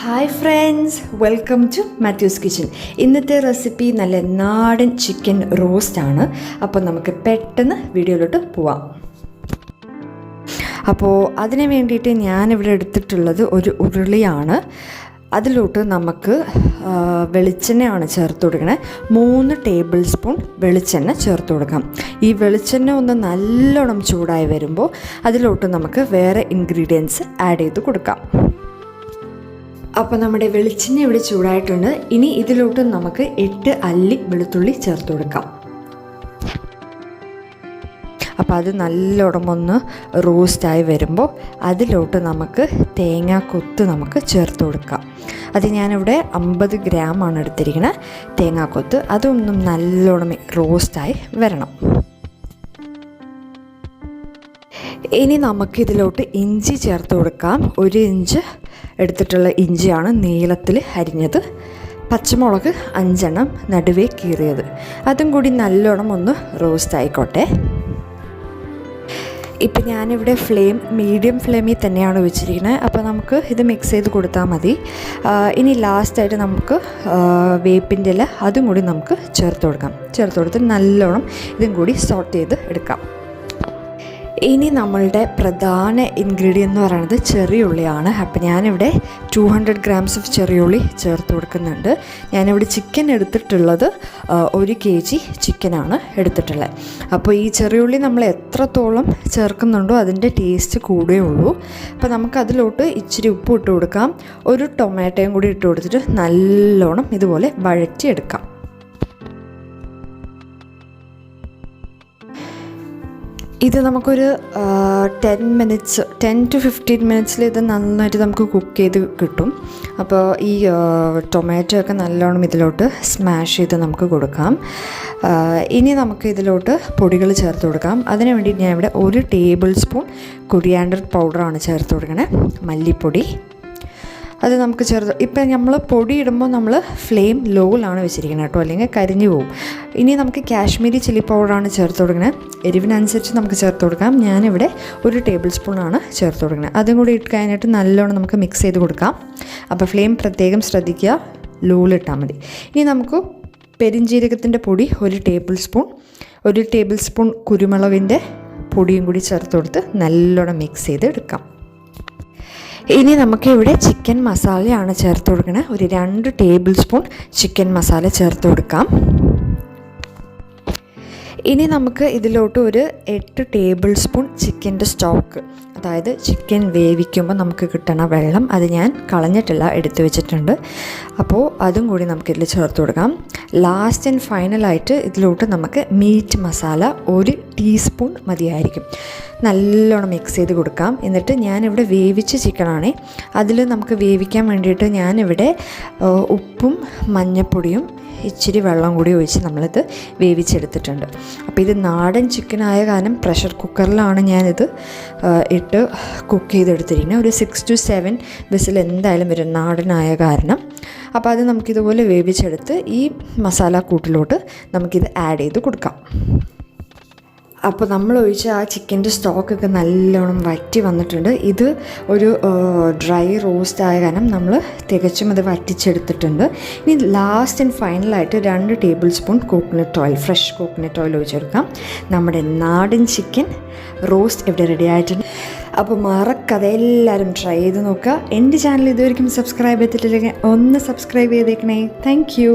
Hi friends, welcome to Mathews kitchen. ഇന്നത്തെ recipe നല്ല നാടൻ ചിക്കൻ റോസ്റ്റ് ആണ്. അപ്പോൾ നമുക്ക് പെട്ടെന്ന് വീഡിയോയിലോട്ട് പോവാം. അപ്പോൾ അതിന് വേണ്ടിയിട്ട് ഞാനിവിടെ എടുത്തിട്ടുള്ളത് ഒരു ഉരുളിയാണ്. അതിലോട്ട് നമുക്ക് വെളിച്ചെണ്ണയാണ് ചേർത്ത് കൊടുക്കണേ. 3 ടേബിൾ സ്പൂൺ വെളിച്ചെണ്ണ ചേർത്ത് കൊടുക്കാം. ഈ വെളിച്ചെണ്ണ ഒന്ന് നല്ലോണം ചൂടായി വരുമ്പോൾ അതിലോട്ട് നമുക്ക് വേറെ ഇൻഗ്രീഡിയൻസ് ആഡ് ചെയ്ത് കൊടുക്കാം. അപ്പോൾ നമ്മുടെ വെളിച്ചെണ്ണ ഇവിടെ ചൂടായിട്ടുണ്ട്. ഇനി ഇതിലോട്ട് നമുക്ക് 8 അല്ലി വെളുത്തുള്ളി ചേർത്ത് കൊടുക്കാം. അപ്പോൾ അത് നല്ലോണം ഒന്ന് റോസ്റ്റായി വരുമ്പോൾ അതിലോട്ട് നമുക്ക് തേങ്ങാക്കൊത്ത് നമുക്ക് ചേർത്ത് കൊടുക്കാം. അത് ഞാനിവിടെ 50 ഗ്രാമാണ് എടുത്തിരിക്കുന്നത് തേങ്ങാക്കൊത്ത്. അതൊന്നും നല്ലോണം റോസ്റ്റായി വരണം. ഇനി നമുക്കിതിലോട്ട് ഇഞ്ചി ചേർത്ത് കൊടുക്കാം. 1 ഇഞ്ച് എടുത്തിട്ടുള്ള ഇഞ്ചിയാണ് നീളത്തിൽ അരിഞ്ഞത്. പച്ചമുളക് 5 എണ്ണം നടുവേ കീറിയത്. അതും കൂടി നല്ലോണം ഒന്ന് റോസ്റ്റ് ആയിക്കോട്ടെ. ഇപ്പം ഞാനിവിടെ മീഡിയം ഫ്ലെയിമിൽ തന്നെയാണ് വെച്ചിരിക്കുന്നത്. അപ്പോൾ നമുക്ക് ഇത് മിക്സ് ചെയ്ത് കൊടുത്താൽ മതി. ഇനി ലാസ്റ്റായിട്ട് നമുക്ക് വേപ്പിൻ്റെ ഇല അതും കൂടി നമുക്ക് ചേർത്ത് കൊടുത്ത് നല്ലോണം ഇതും കൂടി സോട്ട് ചെയ്ത് എടുക്കാം. ഇനി നമ്മളുടെ പ്രധാന ഇൻഗ്രീഡിയൻ്റ് എന്ന് പറയുന്നത് ചെറിയുള്ളിയാണ്. അപ്പോൾ ഞാനിവിടെ 200 ഗ്രാംസ് ഓഫ് ചെറിയുള്ളി ചേർത്ത് കൊടുക്കുന്നുണ്ട്. ഞാനിവിടെ ചിക്കൻ എടുത്തിട്ടുള്ളത് 1 kg ചിക്കനാണ് എടുത്തിട്ടുള്ളത്. അപ്പോൾ ഈ ചെറിയുള്ളി നമ്മൾ എത്രത്തോളം ചേർക്കുന്നുണ്ടോ അതിൻ്റെ ടേസ്റ്റ് കൂടുകയുള്ളൂ. അപ്പോൾ നമുക്കതിലോട്ട് ഇച്ചിരി ഉപ്പ് ഇട്ട് കൊടുക്കാം. ഒരു ടൊമാറ്റോയും കൂടി ഇട്ട് കൊടുത്തിട്ട് നല്ലോണം ഇതുപോലെ വഴറ്റിയെടുക്കാം. ഇത് നമുക്കൊരു 10 to 15 മിനിറ്റ്സിൽ ഇത് നന്നായിട്ട് നമുക്ക് കുക്ക് ചെയ്ത് കിട്ടും. അപ്പോൾ ഈ ടൊമാറ്റോ ഒക്കെ നല്ലോണം ഇതിലോട്ട് സ്മാഷ് ചെയ്ത് നമുക്ക് കൊടുക്കാം. ഇനി നമുക്ക് ഇതിലോട്ട് പൊടികൾ ചേർത്ത് കൊടുക്കാം. അതിന് വേണ്ടി ഞാൻ ഇവിടെ 1 ടേബിൾ സ്പൂൺ കൊറിയാണ്ടർ പൗഡറാണ് ചേർത്ത് കൊടുക്കണേ. മല്ലിപ്പൊടി അത് നമുക്ക് ഇപ്പം നമ്മൾ പൊടി ഇടുമ്പോൾ നമ്മൾ ഫ്ലെയിം ലോയിലാണ് വെച്ചിരിക്കുന്നത് കേട്ടോ, അല്ലെങ്കിൽ കരിഞ്ഞു പോകും. ഇനി നമുക്ക് കാശ്മീരി ചില്ലി പൗഡറാണ് ചേർത്ത് കൊടുക്കുന്നത്. എരിവിനനുസരിച്ച് നമുക്ക് ചേർത്ത് കൊടുക്കാം. ഞാനിവിടെ 1 ടേബിൾ സ്പൂണാണ് ചേർത്ത് കൊടുക്കുന്നത്. അതും കൂടി ഇട്ട് കഴിഞ്ഞിട്ട് നല്ലോണം നമുക്ക് മിക്സ് ചെയ്ത് കൊടുക്കാം. അപ്പോൾ ഫ്ലെയിം പ്രത്യേകം ശ്രദ്ധിക്കുക, ലോയിലിട്ടാൽ മതി. ഇനി നമുക്ക് പെരിഞ്ജീരകത്തിൻ്റെ പൊടി 1 ടേബിൾ സ്പൂൺ കുരുമുളകിൻ്റെ പൊടിയും കൂടി ചേർത്ത് കൊടുത്ത് നല്ലോണം മിക്സ് ചെയ്ത് എടുക്കാം. ഇനി നമുക്കിവിടെ ചിക്കൻ മസാലയാണ് ചേർത്ത് കൊടുക്കുന്നത്. ഒരു 2 ടേബിൾ സ്പൂൺ ചിക്കൻ മസാല ചേർത്ത് കൊടുക്കാം. ഇനി നമുക്ക് ഇതിലോട്ട് ഒരു 8 ടേബിൾ സ്പൂൺ ചിക്കൻ്റെ സ്റ്റോക്ക്, അതായത് ചിക്കൻ വേവിക്കുമ്പോൾ നമുക്ക് കിട്ടണ വെള്ളം, അത് ഞാൻ കളഞ്ഞിട്ടില്ല, എടുത്തു വെച്ചിട്ടുണ്ട്. അപ്പോൾ അതും കൂടി നമുക്കിതിൽ ചേർത്ത് കൊടുക്കാം. ലാസ്റ്റ് ആൻഡ് ഫൈനലായിട്ട് ഇതിലോട്ട് നമുക്ക് മീറ്റ് മസാല 1 ടീസ്പൂൺ മതിയായിരിക്കും. നല്ലോണം മിക്സ് ചെയ്ത് കൊടുക്കാം. എന്നിട്ട് ഞാനിവിടെ വേവിച്ച ചിക്കനാണേ, അതിൽ നമുക്ക് വേവിക്കാൻ വേണ്ടിയിട്ട് ഞാനിവിടെ ഉപ്പും മഞ്ഞൾപ്പൊടിയും ഇച്ചിരി വെള്ളം കൂടി ഒഴിച്ച് നമ്മളിത് വേവിച്ചെടുത്തിട്ടുണ്ട്. അപ്പോൾ ഇത് നാടൻ ചിക്കനായ കാരണം പ്രഷർ കുക്കറിലാണ് ഞാനിത് ഇട്ട് കുക്ക് ചെയ്തെടുത്തിരിക്കുന്നത്. ഒരു 6 to 7 വിസിൽ എന്തായാലും വരും നാടനായ കാരണം. അപ്പോൾ അത് നമുക്കിതുപോലെ വേവിച്ചെടുത്ത് ഈ മസാല കൂട്ടിലോട്ട് നമുക്കിത് ആഡ് ചെയ്ത് കൊടുക്കാം. അപ്പോൾ നമ്മൾ ഒഴിച്ച ആ ചിക്കൻ്റെ സ്റ്റോക്കൊക്കെ നല്ലോണം വറ്റി വന്നിട്ടുണ്ട്. ഇത് ഒരു ഡ്രൈ റോസ്റ്റ് ആയ കാരണം നമ്മൾ തികച്ചും അത് വറ്റിച്ചെടുത്തിട്ടുണ്ട്. ഇനി ലാസ്റ്റ് ആൻഡ് ഫൈനലായിട്ട് 2 table spoon fresh coconut oil ഒഴിച്ചെടുക്കാം. നമ്മുടെ നാടൻ ചിക്കൻ റോസ്റ്റ് ഇവിടെ റെഡി ആയിട്ടുണ്ട്. അപ്പോൾ മറക്കാതെ എല്ലാവരും ട്രൈ ചെയ്ത് നോക്കുക. എൻ്റെ ചാനൽ ഇതുവരെയും സബ്സ്ക്രൈബ് ചെയ്തിട്ടില്ലെങ്കിൽ ഒന്ന് സബ്സ്ക്രൈബ് ചെയ്തേക്കണേ. Thank you.